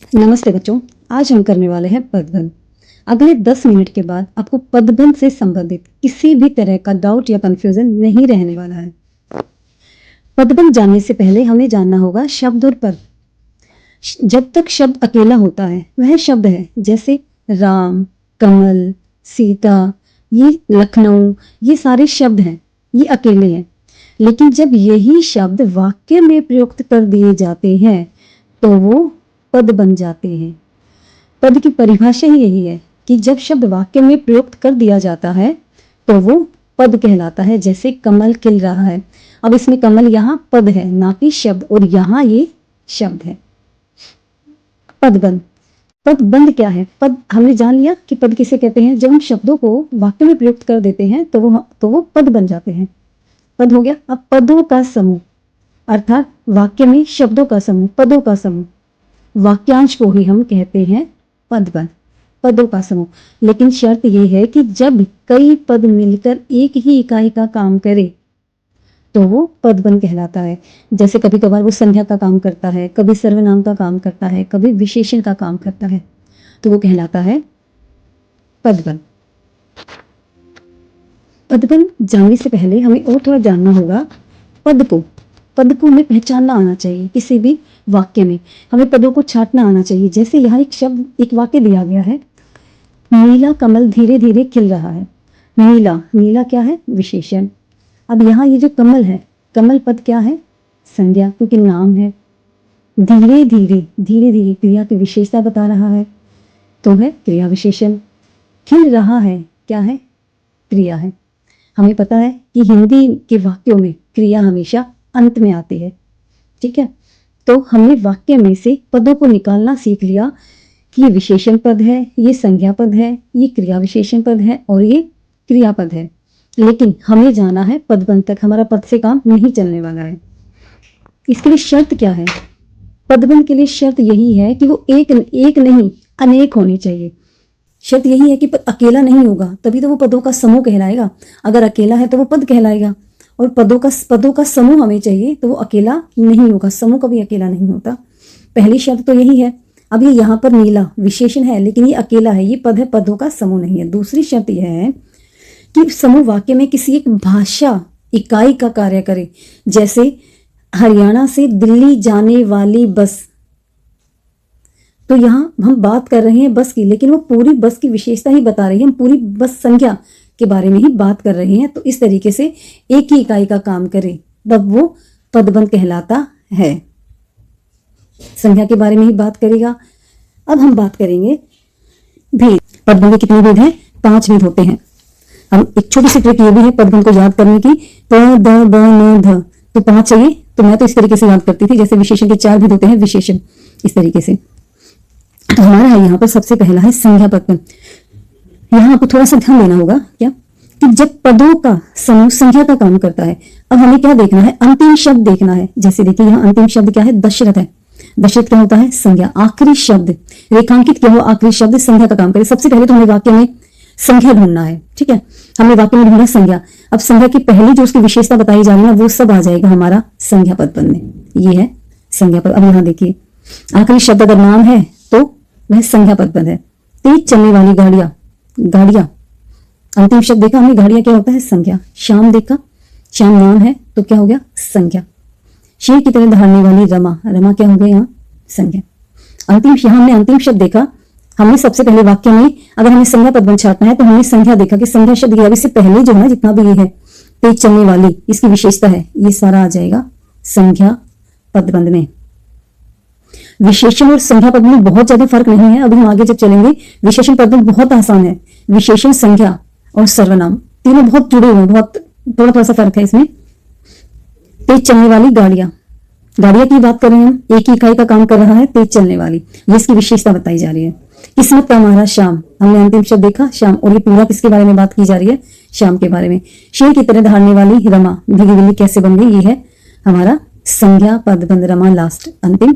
नमस्ते बच्चों। आज हम करने वाले हैं पदबंध। अगले 10 मिनट के बाद आपको पदबंध से संबंधित किसी भी तरह का डाउट या कंफ्यूजन नहीं रहने वाला है। पदबंध जानने से पहले हमें जानना होगा शब्द और पद। जब तक शब्द अकेला होता है वह शब्द है, जैसे राम, कमल, सीता, ये लखनऊ, ये सारे शब्द हैं, ये अकेले हैं। लेकिन जब यही शब्द वाक्य में प्रयुक्त कर दिए जाते हैं तो वो पद बन जाते हैं। पद की परिभाषा ही यही है कि जब शब्द वाक्य में प्रयुक्त कर दिया जाता है तो वो पद कहलाता है। जैसे कमल खिल रहा है, अब इसमें कमल यहाँ पद है ना कि शब्द, और यहाँ ये शब्द है। पदबंध। पदबंध क्या है? पद हमने जान लिया कि पद किसे कहते हैं। जब हम शब्दों को वाक्य में प्रयुक्त कर देते हैं तो वो पद बन जाते हैं। पद हो गया। अब पदों का समूह, अर्थात वाक्य में शब्दों का समूह, पदों का समूह, वाक्यांश को ही हम कहते हैं पदबंध, पदों का समूह। लेकिन शर्त यह है कि जब कई पद मिलकर एक ही इकाई का काम करे तो वो पदबंध कहलाता है। जैसे कभी कभार वो संज्ञा का काम करता है, कभी सर्वनाम का काम करता है, कभी विशेषण का काम करता है, तो वो कहलाता है पदबंध। पदबंध जानने से पहले हमें और थोड़ा जानना होगा पद को हमें पहचानना आना चाहिए। किसी भी वाक्य में हमें पदों को छांटना आना चाहिए। जैसे यहाँ एक शब्द, एक वाक्य दिया गया है, नीला कमल धीरे धीरे खिल रहा है। नीला, नीला क्या है? विशेषण। अब यहाँ ये जो कमल है, कमल पद क्या है? संज्ञा, क्योंकि नाम है। धीरे धीरे, धीरे धीरे क्रिया की विशेषता बता रहा है तो है क्रिया विशेषण। खिल रहा है क्या है? क्रिया है। हमें पता है कि हिंदी के वाक्यों में क्रिया हमेशा अंत में आती है, ठीक है। तो हमने वाक्य में से पदों को निकालना सीख लिया कि ये विशेषण पद है, ये संज्ञा पद है, ये क्रिया विशेषण पद है और ये क्रियापद है। लेकिन हमें जाना है पदबंध तक, हमारा पद से काम नहीं चलने वाला है। इसके लिए शर्त क्या है? पदबंध के लिए शर्त यही है कि वो एक नहीं अनेक होने चाहिए। शर्त यही है कि पद अकेला नहीं होगा, तभी तो वो पदों का समूह कहलाएगा। अगर अकेला है तो वो पद कहलाएगा, और पदों का समूह हमें चाहिए तो वो अकेला नहीं होगा। समूह कभी अकेला नहीं होता। पहली शर्त तो यही है। अब ये यहाँ पर नीला विशेषण है लेकिन ये अकेला है, ये पद है, पदों का समूह नहीं है। दूसरी शर्त यह है कि समूह वाक्य में किसी एक भाषा इकाई का कार्य करे। जैसे हरियाणा से दिल्ली जाने वाली बस, तो यहाँ हम बात कर रहे हैं बस की, लेकिन वो पूरी बस की विशेषता ही बता रही है, हम पूरी बस संख्या के बारे में ही बात कर रहे हैं। तो इस तरीके से एक ही इकाई का काम करे तब वो पदबंध कहलाता है। संख्या के बारे में ही बात करेगा। अब हम बात करेंगे भेद। पदबंध के कितने भेद हैं? 5 भेद होते हैं। हम एक छोटी सी ट्रिक ये भी है पदबंध को याद करने की, प द ब न ध, तो 5 चाहिए। तो मैं तो इस तरीके से याद करती थी, जैसे विशेषण के 4 भेद होते हैं, विशेषण इस तरीके से। तो हमारा यहाँ पर सबसे पहला है संज्ञा पदबंध। यहाँ आपको थोड़ा सा ध्यान देना होगा क्या, कि जब पदों का समूह संख्या का काम करता है, अब हमें क्या देखना है? अंतिम शब्द देखना है। जैसे देखिए यहाँ अंतिम शब्द क्या है? दशरथ है। दशरथ क्या होता है? संज्ञा। आखिरी शब्द रेखांकित क्या हो? आखिरी शब्द संज्ञा का काम करे। सबसे पहले तो हमें वाक्य में संख्या ढूंढना है, ठीक है। हमने वाक्य में ढूंढा संज्ञा। अब संज्ञा की पहली जो उसकी विशेषता बताई जा रही है वो सब आ जाएगा हमारा संज्ञा पदबंध में। ये है संज्ञा पद। अब यहाँ देखिए आखिरी शब्द अगर नाम है तो वह संज्ञा पदबंध है। तेज चलने वाली गाड़ियां, गाड़ियां अंतिम शब्द देखा हमने, गाड़ियां क्या होता है? संज्ञा। शाम देखा, शाम नाम है तो क्या हो गया? संज्ञा। शेर की तरह दहाड़ने वाली रमा, रमा क्या हो गया? यहाँ संज्ञा। यहाँ हमने अंतिम शब्द देखा। हमने सबसे पहले वाक्य में अगर हमें संज्ञा पदबंध छाटना है तो हमने संज्ञा देखा कि संज्ञा शब्द अब इससे पहले जो है जितना भी ये है तेज चलने वाली, इसकी विशेषता है, ये सारा आ जाएगा संज्ञा पदबंध में। विशेषण और संज्ञा पद में बहुत ज्यादा फर्क नहीं है। अभी हम आगे जब चलेंगे विशेषण पदबंध बहुत आसान है। विशेषण, संज्ञा और सर्वनाम तीनों बहुत जुड़े हुए हैं, बहुत थोड़ा सा फर्क है इसमें। तेज चलने वाली गाड़ियां, गाड़ियां की बात कर रहे हैं हम, एक ही इकाई का काम कर रहा है, तेज चलने वाली, ये इसकी विशेषता बताई जा रही है। किस्मत का हमारा श्याम, हमने अंतिम शब्द देखा श्याम, और ये पूरा किसके बारे में बात की जा रही है? श्याम के बारे में। शेर की तरह दहाड़ने वाली रमा, भीगी बिल्ली कैसे बन गई, ये है हमारा संज्ञा पदबंध। रमा लास्ट अंतिम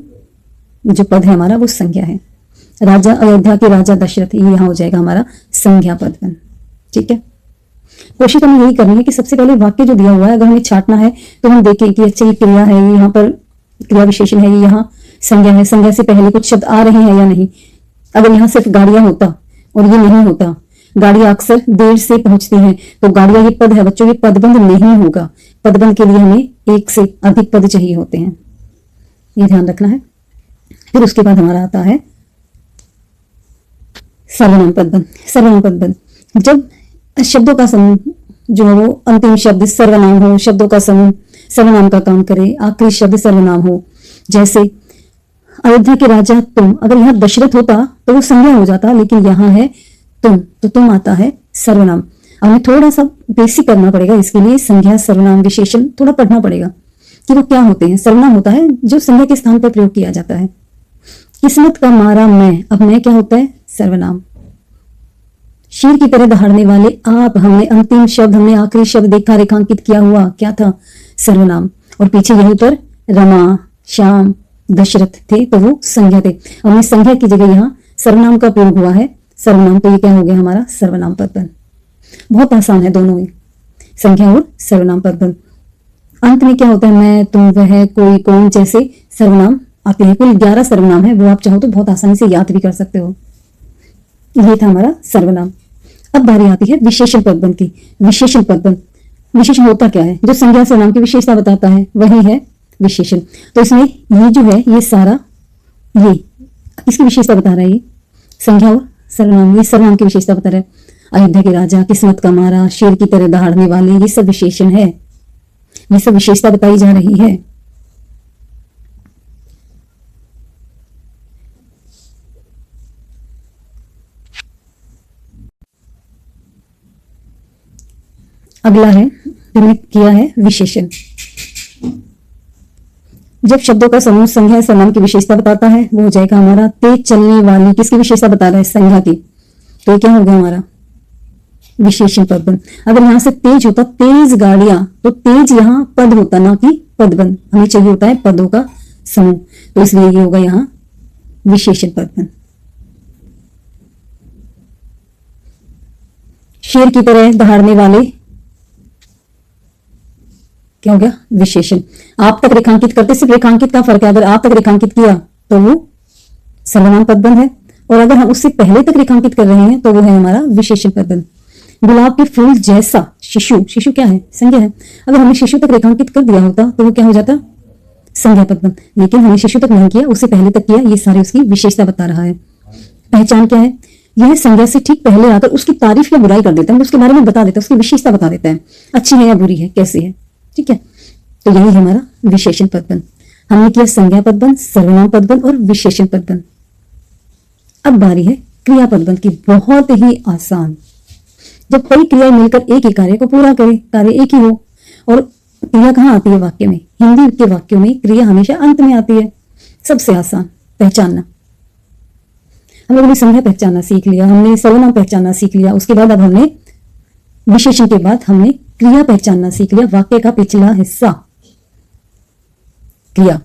जो पद है हमारा वो संज्ञा है। राजा, अयोध्या के राजा दशरथ, ये यहाँ हो जाएगा हमारा संज्ञा पदबंध, ठीक है। कोशिश हमें यही करनी है कि सबसे पहले वाक्य जो दिया हुआ है अगर हमें छाटना है तो हम देखें कि अच्छा ये क्रिया है, ये यहाँ पर क्रिया विशेषण है, ये यहाँ संज्ञा है, संज्ञा से पहले कुछ शब्द आ रहे हैं या नहीं। अगर यहाँ सिर्फ गाड़ियां होता और ये नहीं होता, गाड़ियां अक्सर देर से पहुंचती हैं, तो गाड़ियां ये पद है बच्चों, ये पदबंध नहीं होगा। पदबंध के लिए हमें एक से अधिक पद चाहिए होते हैं, ये ध्यान रखना है। फिर उसके बाद हमारा आता है सर्वनाम पदबंध। सर्वनाम पदबंध जब शब्दों का समूह जो है वो अंतिम शब्द सर्वनाम हो, शब्दों का समूह सर्वनाम का काम करे, आखिरी शब्द सर्वनाम हो। जैसे अयोध्या के राजा तुम, अगर यहाँ दशरथ होता तो वो संज्ञा हो जाता, लेकिन यहाँ है तुम, तो तुम आता है सर्वनाम। हमें थोड़ा सा बेसिक करना पड़ेगा इसके लिए, संज्ञा सर्वनाम विशेषण थोड़ा पढ़ना पड़ेगा कि वो क्या होते हैं। सर्वनाम होता है जो संज्ञा के स्थान पर प्रयोग किया जाता है। किस्मत का मारा मैं, अब मैं क्या होता है? सर्वनाम। शेर की तरह दहाड़ने वाले आप, हमने अंतिम शब्द, हमने आखिरी शब्द देखा रेखांकित किया हुआ, क्या था? सर्वनाम। और पीछे यहीं पर रमा, श्याम, दशरथ थे तो वो संज्ञा थे। हमने संज्ञा की जगह यहाँ सर्वनाम का प्रयोग हुआ है, सर्वनाम, तो ये क्या हो गया हमारा? सर्वनाम पदबंध। बहुत आसान है दोनों ही, संज्ञा और सर्वनाम पदबंध। अंत में क्या होता है? मैं, तुम, वह, कोई, कौन जैसे सर्वनाम आते हैं। कुल 11 सर्वनाम है, वो आप चाहो तो बहुत आसानी से याद भी कर सकते हो। ये था हमारा सर्वनाम। अब बारी आती है विशेषण पदबंध की। विशेषण पदबंध, विशेषण होता क्या है? जो संज्ञा सर्वनाम की विशेषता बताता है वही है विशेषण। तो इसमें ये जो है ये सारा, ये इसकी विशेषता बता रहा है, ये संज्ञा और सर्वनाम, ये सर्वनाम की विशेषता बता रहा है। अयोध्या के राजा, किस्मत का मारा, शेर की तरह दहाड़ने वाले, ये सब विशेषण है, ये सब विशेषता बताई जा रही है। अगला है हमने किया है विशेषण। जब शब्दों का समूह संज्ञा सर्वनाम की विशेषता बताता है वो हो जाएगा हमारा तेज चलने वाली, किसकी विशेषता बता रहा है? संज्ञा की, तो ये क्या हो गया हमारा? विशेषण पदबंध। अगर यहां से तेज होता, तेज गाड़ियां, तो तेज यहां पद होता ना कि पदबंध। हमें चाहिए होता है पदों का समूह, तो इसलिए ये होगा यहां विशेषण पदबंध। शेर की तरह दहाड़ने वाले, क्या हो गया? विशेषण। आप तक रेखांकित करते, सिर्फ रेखांकित का फर्क है, अगर आप तक रेखांकित किया तो वो सर्वनाम पदबंध है, और अगर हम उससे पहले तक रेखांकित कर रहे हैं तो वो है हमारा विशेषण पदबंध। गुलाब के फूल जैसा शिशु, शिशु क्या है? संज्ञा है। अगर हमने शिशु तक रेखांकित कर दिया होता तो वो क्या हो जाता? संज्ञा पदबंध। लेकिन हमने शिशु तक नहीं किया, उससे पहले तक किया, ये सारी उसकी विशेषता बता रहा है। पहचान क्या है? यह संज्ञा से ठीक पहले आकर उसकी तारीफ या बुराई कर देता है, उसके बारे में बता देता है, उसकी विशेषता बता देता है, अच्छी है या बुरी है, कैसी है, ठीक है। तो यही हमारा विशेषण पदबंध। हमने किया संज्ञा पदबंध, सर्वनाम पदबंध और विशेषण पदबंध। अब बारी है क्रिया पदबंध की। बहुत ही आसान। जब कई क्रियाएं मिलकर एक ही कार्य को पूरा करे, कार्य एक ही हो, और क्रिया कहाँ आती है? वाक्य में। हिंदी के वाक्यों में क्रिया हमेशा अंत में आती है। सबसे आसान पहचानना। हम लोगों ने संज्ञा पहचानना सीख लिया, हमने सर्वनाम पहचानना सीख लिया, उसके बाद अब हमने विशेषण के बाद हमने क्रिया पहचानना सीख लिया। वाक्य का पिछला हिस्सा क्रिया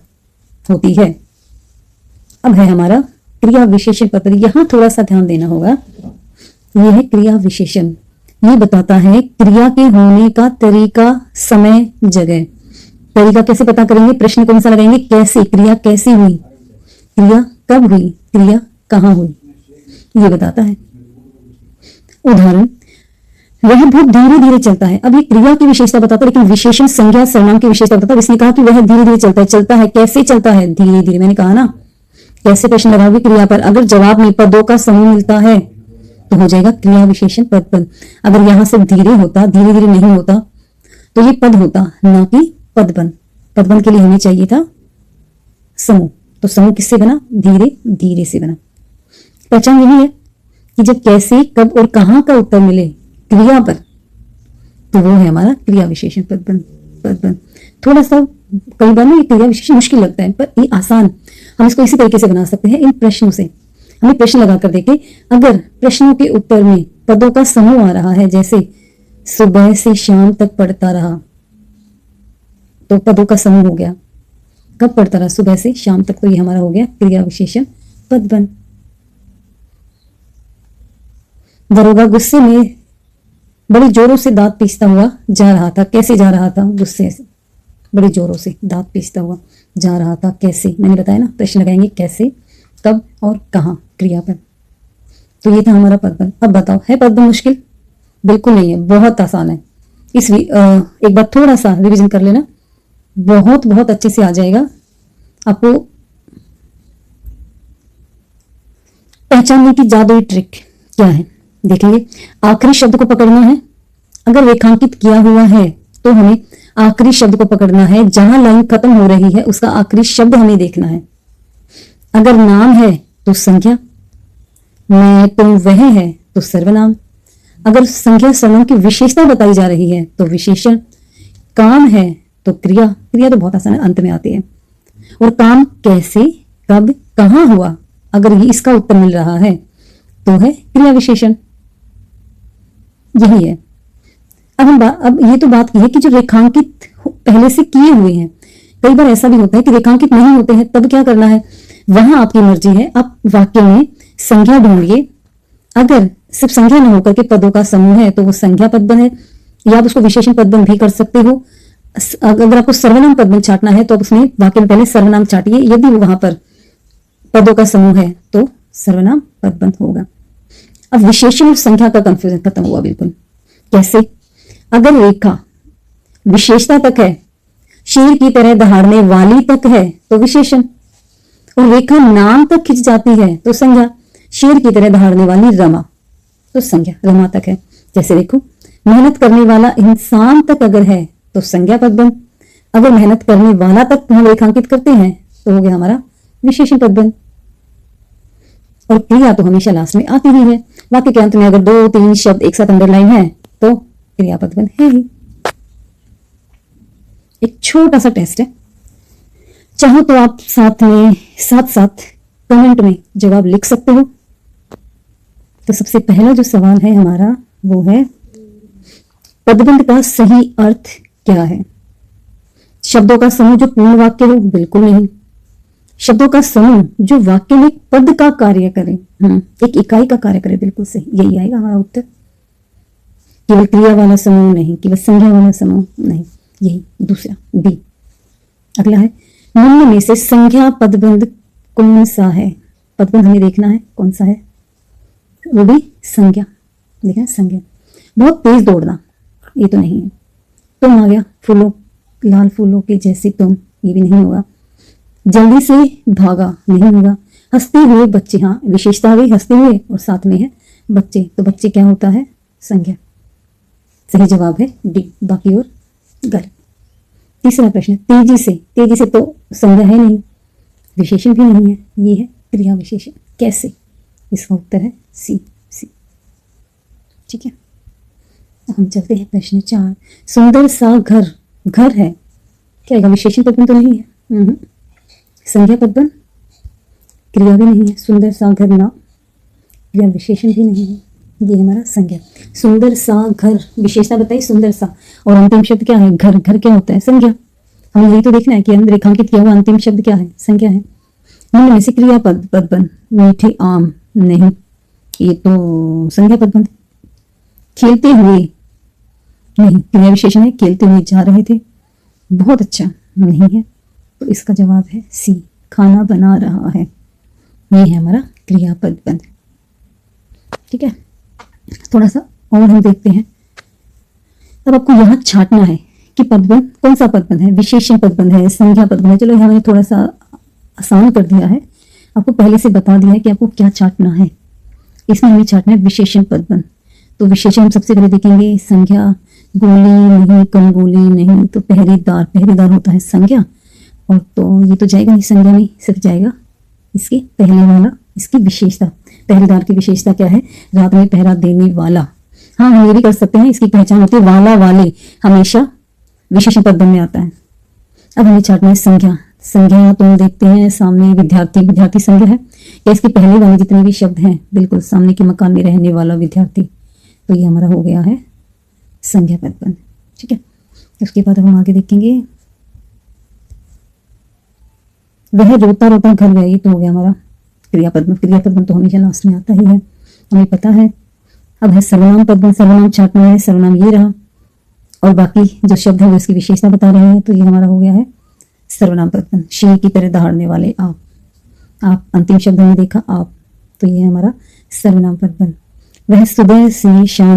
होती है। अब है हमारा क्रिया विशेषण पद। यहां थोड़ा सा ध्यान देना होगा। यह है क्रिया विशेषण। ये बताता है क्रिया के होने का तरीका, समय, जगह। तरीका कैसे पता करेंगे? प्रश्न कौन सा लगाएंगे? कैसे, क्रिया कैसे हुई, क्रिया कब हुई, क्रिया कहां हुई, ये बताता है। उदाहरण, वह बहुत धीरे धीरे चलता है। अब ये क्रिया की विशेषता बताता है, लेकिन विशेषण संज्ञा सर्वनाम की विशेषता बताता है। इसने कहा कि वह धीरे धीरे चलता है। चलता है कैसे? चलता है धीरे धीरे। मैंने कहा ना, कैसे प्रश्न लगाओगे क्रिया पर? अगर जवाब में पदों का समूह मिलता है तो हो जाएगा क्रिया विशेषण पदबंध। अगर यहां से धीरे होता, धीरे धीरे नहीं होता, तो ये पद होता ना कि पदबंध। पदबंध के लिए हमें चाहिए था समूह, तो समूह किससे बना? धीरे धीरे से बना। पहचान यही है कि जब कैसे, कब और कहां का उत्तर मिले क्रिया पर, तो वो है हमारा क्रिया विशेषण पदबंध। थोड़ा सा कई बार ना ये क्रिया विशेषण मुश्किल लगता है, पर ये आसान, हम इसको इसी तरीके से बना सकते हैं इन प्रश्नों से। हमें प्रश्न लगाकर देखें, अगर प्रश्नों के उत्तर में पदों का समूह आ रहा है, जैसे सुबह से शाम तक पढ़ता रहा, तो पदों का समूह हो गया। कब पढ़ता रहा? सुबह से शाम तक, तो ये हमारा हो गया क्रिया विशेषण पदबंध। दरोगा गुस्से में बड़े जोरों से दांत पीसता हुआ जा रहा था। कैसे जा रहा था? गुस्से से, बड़े जोरों से दांत पीसता हुआ जा रहा था। कैसे, मैंने बताया ना, प्रश्न लगाएंगे कैसे, कब और कहाँ, क्रियापद। तो ये था हमारा पदबंध। अब बताओ, है पदबंध मुश्किल? बिल्कुल नहीं है, बहुत आसान है। एक बार थोड़ा सा रिवीजन कर लेना, बहुत बहुत अच्छे से आ जाएगा आपको। पहचानने की जादुई ट्रिक क्या है देखेंगे। आखिरी शब्द को पकड़ना है। अगर रेखांकित किया हुआ है तो हमें आखिरी शब्द को पकड़ना है, जहां लाइन खत्म हो रही है उसका आखिरी शब्द हमें देखना है। अगर नाम है तो संज्ञा, मैं तुम वह है तो सर्वनाम। अगर संज्ञा सर्वनाम की विशेषता बताई जा रही है तो विशेषण। काम है तो क्रिया, क्रिया तो बहुत आसान है, अंत में आती है। और काम कैसे, कब, कहां हुआ, अगर ये इसका उत्तर मिल रहा है तो है क्रिया विशेषण। यही है। अब ये तो बात की है कि जो रेखांकित पहले से किए हुए हैं, कई बार ऐसा भी होता है कि रेखांकित नहीं होते हैं, तब क्या करना है, वहां आपकी मर्जी है। आप वाक्य में संज्ञा ढूंढिए। अगर सिर्फ संज्ञा न होकर के पदों का समूह है तो वो संज्ञा पदबंध है, या आप उसको विशेषण पदबंध भी कर सकते हो। अगर आपको सर्वनाम पदबंध छाटना है तो आप उसमें वाक्य में पहले सर्वनाम छाटिए, यदि वो वहां पर पदों का समूह है तो सर्वनाम पदबंध होगा। अब विशेषण और संख्या का कंफ्यूजन खत्म हुआ बिल्कुल। कैसे, अगर रेखा विशेषता तक है, शेर की तरह दहाड़ने वाली तक है तो विशेषण, और रेखा नाम तक खिंच जाती है तो संज्ञा। शेर की तरह दहाड़ने वाली रमा तो संज्ञा, रमा तक है। जैसे देखो, मेहनत करने वाला इंसान तक अगर है तो संज्ञा पदबंध। अगर मेहनत करने वाला तक हम रेखांकित करते हैं तो हो गया हमारा विशेषण पदबंध। और क्रिया तो हमेशा लास्ट में आती ही है। वाक्य के अंत में अगर 2-3 शब्द एक साथ अंडरलाइन है तो क्रिया पदबंध है ही। एक छोटा सा टेस्ट है, चाहो तो आप साथ साथ कमेंट में जवाब लिख सकते हो। तो सबसे पहला जो सवाल है हमारा वो है, पदबंध का सही अर्थ क्या है? शब्दों का समूह जो पूर्ण वाक्य हो? बिल्कुल नहीं। शब्दों का समूह जो वाक्य में पद का कार्य करे, एक इकाई का कार्य करे, बिल्कुल सही, यही आएगा हमारा उत्तर। केवल क्रिया वाला समूह नहीं, केवल संज्ञा वाला समूह नहीं, यही दूसरा बी। अगला है, निम्न में से संज्ञा पदबंध कौन सा है? पदबंध हमें देखना है कौन सा है, वो भी संज्ञा। देखा, संज्ञा। बहुत तेज दौड़ना, ये तो नहीं है। तुम आ गया, फूलों, लाल फूलों के जैसे तुम, ये भी नहीं होगा। जल्दी से भागा, नहीं होगा। हंसते हुए बच्चे, हाँ विशेषता हुई हंसते हुए और साथ में है बच्चे, तो बच्चे क्या होता है, संज्ञा। सही जवाब है डी, बाकी और गलत। तीसरा प्रश्न, तेजी से, तेजी से तो संज्ञा है नहीं, विशेषण भी नहीं है, ये है क्रिया विशेषण। कैसे, इसका उत्तर है सी, सी। ठीक है, हम चलते हैं प्रश्न 4। सुंदर सा घर, घर है क्या, विशेषण पदबंध तो नहीं है, संज्ञा पदबंध, क्रिया भी नहीं है। सुंदर सा घर ना, क्रिया विशेषण भी नहीं है, ये हमारा संज्ञा। सुंदर सा घर, विशेषता बताई सुंदर सा, और अंतिम शब्द क्या है, घर। घर क्या होता है, संज्ञा। हमें यही तो देखना है कि रेखांकित किया हुआ अंतिम शब्द क्या है, संज्ञा है। निम्न में से क्रिया पदबंध, मीठे आम, नहीं, ये तो संज्ञा पदबंध। खेलते हुए, नहीं, क्रिया विशेषण है, खेलते हुए जा रहे थे, बहुत अच्छा, नहीं है, तो इसका जवाब है सी, खाना बना रहा है, ये है हमारा क्रिया पदबंध। ठीक है, थोड़ा सा और हम देखते हैं। अब आपको यहां छांटना है कि पदबंध कौन सा पदबंध है, विशेषण पदबंध है, संज्ञा पदबंध है। चलो हमने थोड़ा सा आसान कर दिया है, आपको पहले से बता दिया है कि आपको क्या छांटना है। इसमें हमें छांटना है विशेषण पदबंध। तो विशेषण हम सबसे पहले देखेंगे, संज्ञा, गोली नहीं, कम गोली नहीं, तो पहरेदार, पहरेदार होता है संज्ञा, और तो ये तो जाएगा नहीं, संज्ञा नहीं, सिर्फ जाएगा इसके पहले वाला, इसकी विशेषता। पहरेदार की विशेषता क्या है, रात में पहरा देने वाला। हाँ, हम ये भी कर सकते हैं, इसकी पहचान होती है वाला, वाले, हमेशा विशेषण पदबंध में आता है। अब हमें छांटना है संज्ञा। संज्ञा तो देखते हैं सामने विद्यार्थी, विद्यार्थी संज्ञा है, या इसके पहले वाले जितने भी शब्द हैं, बिल्कुल सामने के मकान में रहने वाला विद्यार्थी, तो ये हमारा हो गया है संज्ञा पदबंध। ठीक है, उसके बाद हम आगे देखेंगे, वह रोता रोता घर गया, ये तो हो गया हमारा क्रिया पदबंध। क्रिया पदबंध तो हमेशा लास्ट में आता ही है, हमें पता है। अब है सर्वनाम पदबंध, सर्वनाम छांटना है, सर्वनाम ये रहा, और बाकी जो शब्द है वो इसकी विशेषता बता रहे हैं, तो ये हमारा हो गया है सर्वनाम पदबंध, शेर की तरह दहाड़ने वाले आप अंतिम शब्द में देखा आप, तो ये हमारा सर्वनाम पदबंध। वह सुबह से शाम